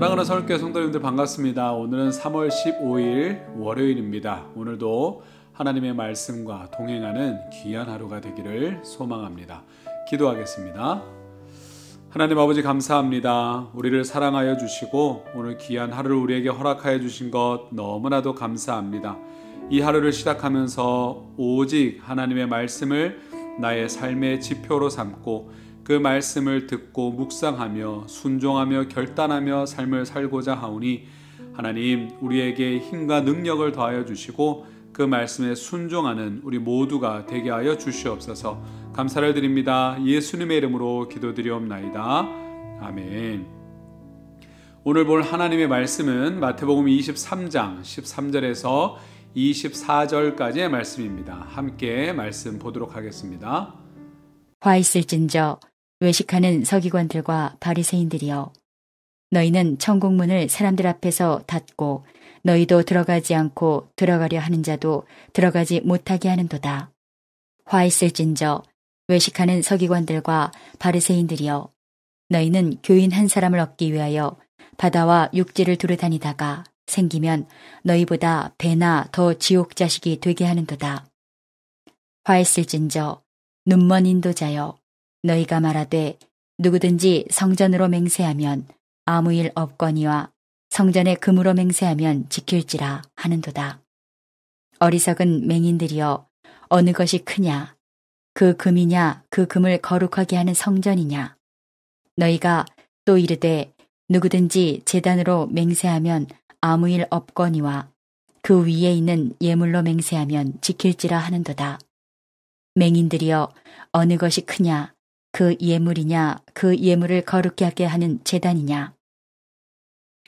사랑하는 서울교회 성도님들 반갑습니다. 오늘은 3월 15일 월요일입니다. 오늘도 하나님의 말씀과 동행하는 귀한 하루가 되기를 소망합니다. 기도하겠습니다. 하나님 아버지 감사합니다. 우리를 사랑하여 주시고 오늘 귀한 하루를 우리에게 허락하여 주신 것 너무나도 감사합니다. 이 하루를 시작하면서 오직 하나님의 말씀을 나의 삶의 지표로 삼고 그 말씀을 듣고 묵상하며 순종하며 결단하며 삶을 살고자 하오니 하나님 우리에게 힘과 능력을 더하여 주시고 그 말씀에 순종하는 우리 모두가 되게 하여 주시옵소서. 감사를 드립니다. 예수님의 이름으로 기도드리옵나이다. 아멘. 오늘 볼 하나님의 말씀은 마태복음 23장 13절에서 24절까지의 말씀입니다. 함께 말씀 보도록 하겠습니다. 화 있을진저 외식하는 서기관들과 바리새인들이여, 너희는 천국문을 사람들 앞에서 닫고 너희도 들어가지 않고 들어가려 하는 자도 들어가지 못하게 하는도다. 화 있을진저 외식하는 서기관들과 바리새인들이여, 너희는 교인 한 사람을 얻기 위하여 바다와 육지를 두루 다니다가 생기면 너희보다 배나 더 지옥 자식이 되게 하는도다. 화 있을진저 눈먼 인도자여, 너희가 말하되 누구든지 성전으로 맹세하면 아무 일 없거니와 성전에 금으로 맹세하면 지킬지라 하는도다. 어리석은 맹인들이여, 어느 것이 크냐? 그 금이냐 그 금을 거룩하게 하는 성전이냐? 너희가 또 이르되 누구든지 제단으로 맹세하면 아무 일 없거니와 그 위에 있는 예물로 맹세하면 지킬지라 하는도다. 맹인들이여, 어느 것이 크냐? 그 예물이냐 그 예물을 거룩히 하게 하는 제단이냐?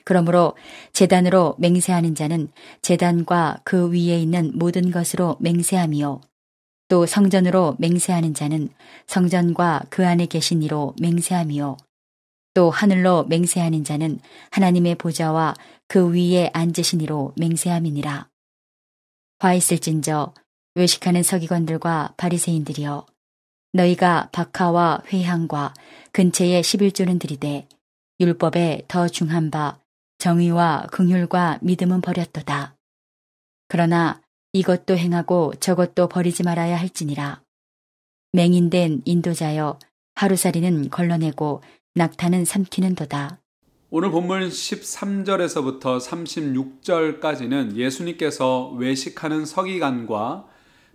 그러므로 제단으로 맹세하는 자는 제단과 그 위에 있는 모든 것으로 맹세함이요, 또 성전으로 맹세하는 자는 성전과 그 안에 계신 이로 맹세함이요, 또 하늘로 맹세하는 자는 하나님의 보좌와 그 위에 앉으신 이로 맹세함이니라. 화 있을진저 외식하는 서기관들과 바리새인들이여, 너희가 박하와 회향과 근체에 11조는 들이되 율법에 더 중한 바 정의와 긍휼과 믿음은 버렸도다. 그러나 이것도 행하고 저것도 버리지 말아야 할지니라. 맹인된 인도자여, 하루살이는 걸러내고 낙타는 삼키는도다. 오늘 본문 13절에서부터 36절까지는 예수님께서 외식하는 서기관과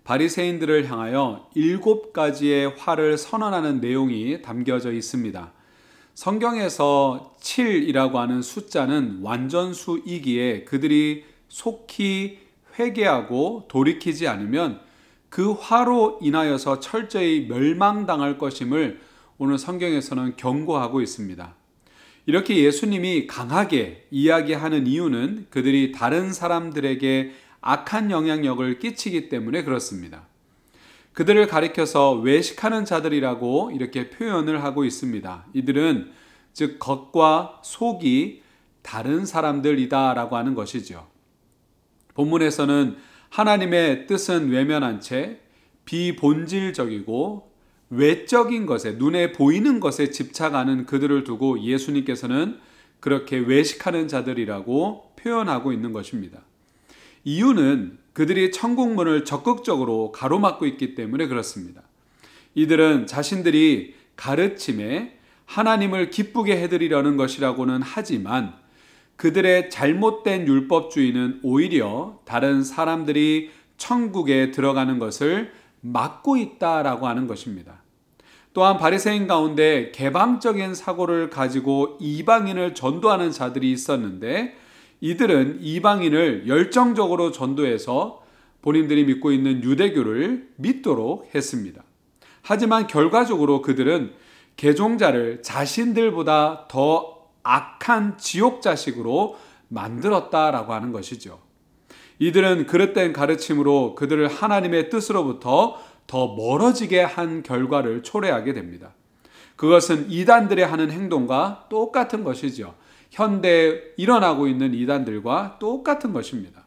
바리새인들을 향하여 7가지의 화를 선언하는 내용이 담겨져 있습니다. 성경에서 7이라고 하는 숫자는 완전수이기에 그들이 속히 회개하고 돌이키지 않으면 그 화로 인하여서 철저히 멸망당할 것임을 오늘 성경에서는 경고하고 있습니다. 이렇게 예수님이 강하게 이야기하는 이유는 그들이 다른 사람들에게 악한 영향력을 끼치기 때문에 그렇습니다. 그들을 가리켜서 외식하는 자들이라고 이렇게 표현을 하고 있습니다. 이들은 즉 겉과 속이 다른 사람들이다 라고 하는 것이죠. 본문에서는 하나님의 뜻은 외면한 채 비본질적이고 외적인 것에, 눈에 보이는 것에 집착하는 그들을 두고 예수님께서는 그렇게 외식하는 자들이라고 표현하고 있는 것입니다. 이유는 그들이 천국문을 적극적으로 가로막고 있기 때문에 그렇습니다. 이들은 자신들이 가르침에 하나님을 기쁘게 해드리려는 것이라고는 하지만 그들의 잘못된 율법주의는 오히려 다른 사람들이 천국에 들어가는 것을 막고 있다라고 하는 것입니다. 또한 바리새인 가운데 개방적인 사고를 가지고 이방인을 전도하는 자들이 있었는데 이들은 이방인을 열정적으로 전도해서 본인들이 믿고 있는 유대교를 믿도록 했습니다. 하지만 결과적으로 그들은 개종자를 자신들보다 더 악한 지옥 자식으로 만들었다라고 하는 것이죠. 이들은 그릇된 가르침으로 그들을 하나님의 뜻으로부터 더 멀어지게 한 결과를 초래하게 됩니다. 그것은 이단들의 하는 행동과 똑같은 것이죠. 현대에 일어나고 있는 이단들과 똑같은 것입니다.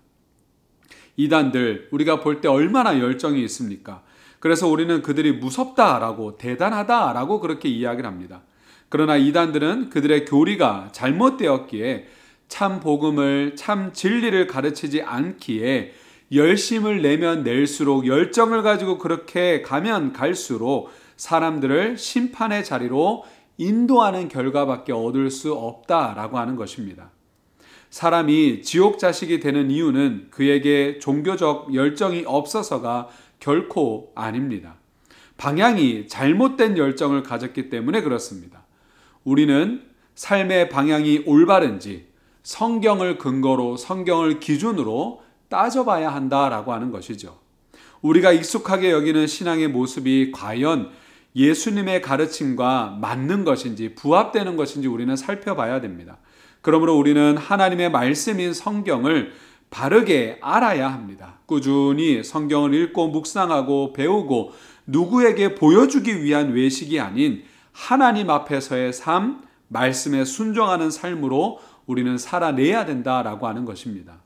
이단들 우리가 볼 때 얼마나 열정이 있습니까? 그래서 우리는 그들이 무섭다라고 대단하다라고 그렇게 이야기를 합니다. 그러나 이단들은 그들의 교리가 잘못되었기에 참 복음을, 참 진리를 가르치지 않기에 열심을 내면 낼수록, 열정을 가지고 그렇게 가면 갈수록 사람들을 심판의 자리로 인도하는 결과밖에 얻을 수 없다라고 하는 것입니다. 사람이 지옥 자식이 되는 이유는 그에게 종교적 열정이 없어서가 결코 아닙니다. 방향이 잘못된 열정을 가졌기 때문에 그렇습니다. 우리는 삶의 방향이 올바른지 성경을 근거로, 성경을 기준으로 따져봐야 한다라고 하는 것이죠. 우리가 익숙하게 여기는 신앙의 모습이 과연 예수님의 가르침과 맞는 것인지, 부합되는 것인지 우리는 살펴봐야 됩니다. 그러므로 우리는 하나님의 말씀인 성경을 바르게 알아야 합니다. 꾸준히 성경을 읽고 묵상하고 배우고 누구에게 보여주기 위한 외식이 아닌 하나님 앞에서의 삶, 말씀에 순종하는 삶으로 우리는 살아내야 된다라고 하는 것입니다.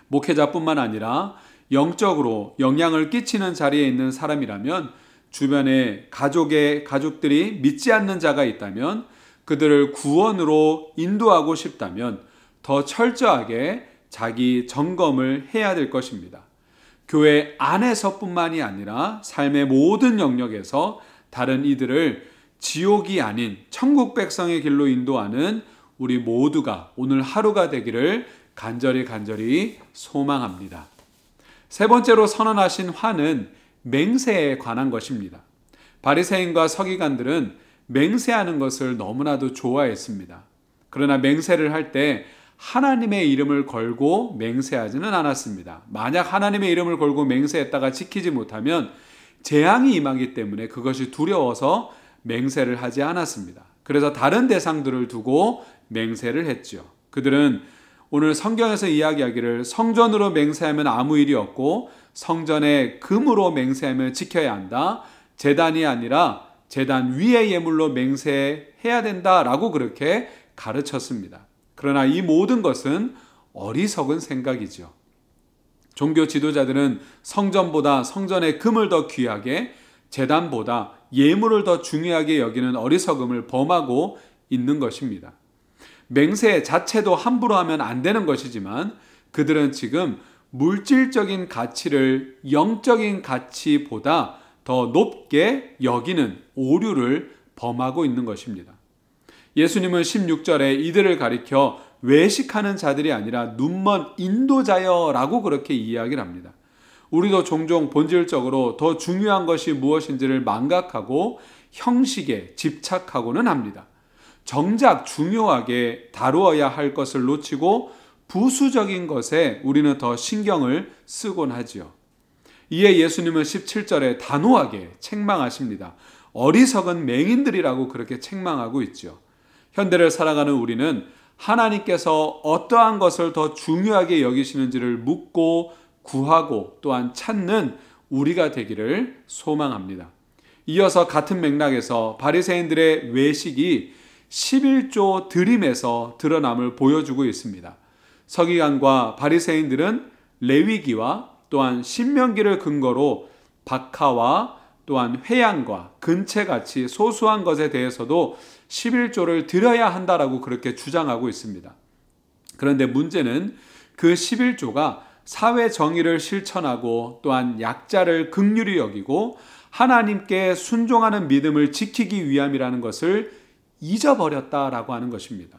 목회자뿐만 아니라 영적으로 영향을 끼치는 자리에 있는 사람이라면, 주변에 가족들이 믿지 않는 자가 있다면 그들을 구원으로 인도하고 싶다면 더 철저하게 자기 점검을 해야 될 것입니다. 교회 안에서뿐만이 아니라 삶의 모든 영역에서 다른 이들을 지옥이 아닌 천국 백성의 길로 인도하는 우리 모두가 오늘 하루가 되기를 간절히 소망합니다. 세 번째로 선언하신 화는 맹세에 관한 것입니다. 바리새인과 서기관들은 맹세하는 것을 너무나도 좋아했습니다. 그러나 맹세를 할 때 하나님의 이름을 걸고 맹세하지는 않았습니다. 만약 하나님의 이름을 걸고 맹세했다가 지키지 못하면 재앙이 임하기 때문에 그것이 두려워서 맹세를 하지 않았습니다. 그래서 다른 대상들을 두고 맹세를 했죠. 그들은 오늘 성경에서 이야기하기를 성전으로 맹세하면 아무 일이 없고 성전의 금으로 맹세하면 지켜야 한다. 제단이 아니라 제단 위의 예물로 맹세해야 된다라고 그렇게 가르쳤습니다. 그러나 이 모든 것은 어리석은 생각이죠. 종교 지도자들은 성전보다, 성전의 금을 더 귀하게, 제단보다 예물을 더 중요하게 여기는 어리석음을 범하고 있는 것입니다. 맹세 자체도 함부로 하면 안 되는 것이지만 그들은 지금 물질적인 가치를 영적인 가치보다 더 높게 여기는 오류를 범하고 있는 것입니다. 예수님은 16절에 이들을 가리켜 외식하는 자들이 아니라 눈먼 인도자여라고 그렇게 이야기를 합니다. 우리도 종종 본질적으로 더 중요한 것이 무엇인지를 망각하고 형식에 집착하고는 합니다. 정작 중요하게 다루어야 할 것을 놓치고 부수적인 것에 우리는 더 신경을 쓰곤 하지요. 이에 예수님은 17절에 단호하게 책망하십니다. 어리석은 맹인들이라고 그렇게 책망하고 있죠. 현대를 살아가는 우리는 하나님께서 어떠한 것을 더 중요하게 여기시는지를 묻고 구하고 또한 찾는 우리가 되기를 소망합니다. 이어서 같은 맥락에서 바리새인들의 외식이 11조 드림에서 드러남을 보여주고 있습니다. 서기관과 바리새인들은 레위기와 또한 신명기를 근거로 박하와 또한 회양과 근채같이 소소한 것에 대해서도 11조를 드려야 한다라고 그렇게 주장하고 있습니다. 그런데 문제는 그 11조가 사회 정의를 실천하고 또한 약자를 긍휼히 여기고 하나님께 순종하는 믿음을 지키기 위함이라는 것을 잊어버렸다라고 하는 것입니다.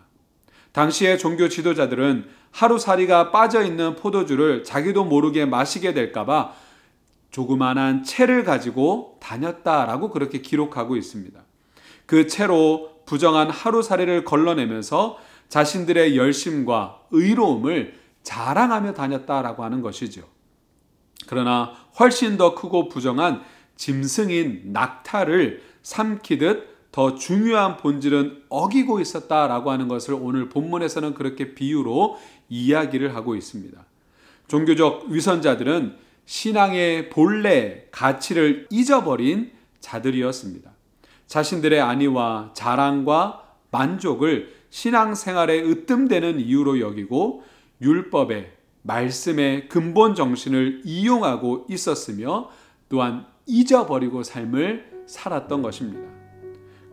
당시의 종교 지도자들은 하루살이가 빠져있는 포도주를 자기도 모르게 마시게 될까봐 조그만한 채를 가지고 다녔다라고 그렇게 기록하고 있습니다. 그 채로 부정한 하루살이를 걸러내면서 자신들의 열심과 의로움을 자랑하며 다녔다라고 하는 것이죠. 그러나 훨씬 더 크고 부정한 짐승인 낙타를 삼키듯 더 중요한 본질은 어기고 있었다라고 하는 것을 오늘 본문에서는 그렇게 비유로 이야기를 하고 있습니다. 종교적 위선자들은 신앙의 본래 가치를 잊어버린 자들이었습니다. 자신들의 안위와 자랑과 만족을 신앙생활에 으뜸되는 이유로 여기고 율법의 말씀의 근본 정신을 이용하고 있었으며 또한 잊어버리고 삶을 살았던 것입니다.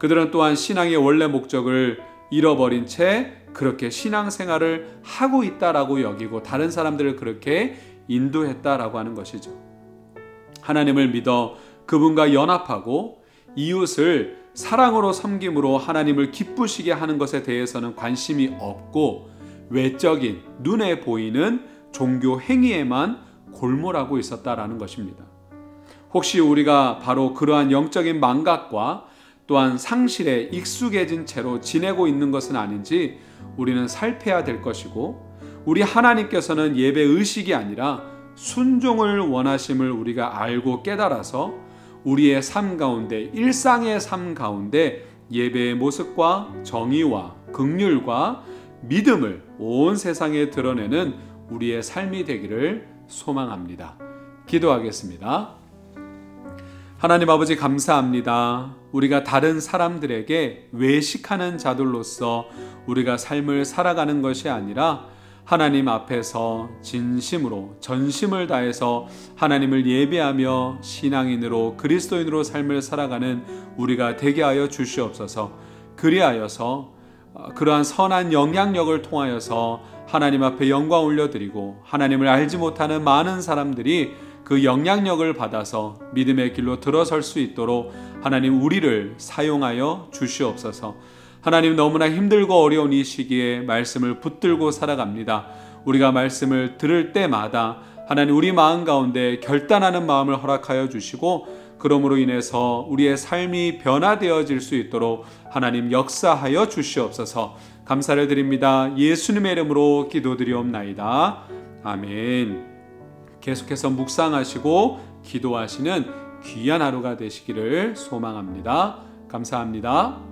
그들은 또한 신앙의 원래 목적을 잃어버린 채 그렇게 신앙생활을 하고 있다라고 여기고 다른 사람들을 그렇게 인도했다라고 하는 것이죠. 하나님을 믿어 그분과 연합하고 이웃을 사랑으로 섬김으로 하나님을 기쁘시게 하는 것에 대해서는 관심이 없고 외적인 눈에 보이는 종교 행위에만 골몰하고 있었다라는 것입니다. 혹시 우리가 바로 그러한 영적인 망각과 또한 상실에 익숙해진 채로 지내고 있는 것은 아닌지 우리는 살펴야 될 것이고, 우리 하나님께서는 예배 의식이 아니라 순종을 원하심을 우리가 알고 깨달아서 우리의 삶 가운데, 일상의 삶 가운데 예배의 모습과 정의와 긍휼과 믿음을 온 세상에 드러내는 우리의 삶이 되기를 소망합니다. 기도하겠습니다. 하나님 아버지, 감사합니다. 우리가 다른 사람들에게 외식하는 자들로서 우리가 삶을 살아가는 것이 아니라 하나님 앞에서 진심으로 전심을 다해서 하나님을 예배하며 신앙인으로 그리스도인으로 삶을 살아가는 우리가 되게 하여 주시옵소서. 그리하여서 그러한 선한 영향력을 통하여서 하나님 앞에 영광 올려드리고 하나님을 알지 못하는 많은 사람들이 그 영향력을 받아서 믿음의 길로 들어설 수 있도록 하나님 우리를 사용하여 주시옵소서. 하나님, 너무나 힘들고 어려운 이 시기에 말씀을 붙들고 살아갑니다. 우리가 말씀을 들을 때마다 하나님 우리 마음 가운데 결단하는 마음을 허락하여 주시고, 그러므로 인해서 우리의 삶이 변화되어질 수 있도록 하나님 역사하여 주시옵소서. 감사를 드립니다. 예수님의 이름으로 기도드리옵나이다. 아멘. 계속해서 묵상하시고 기도하시는 귀한 하루가 되시기를 소망합니다. 감사합니다.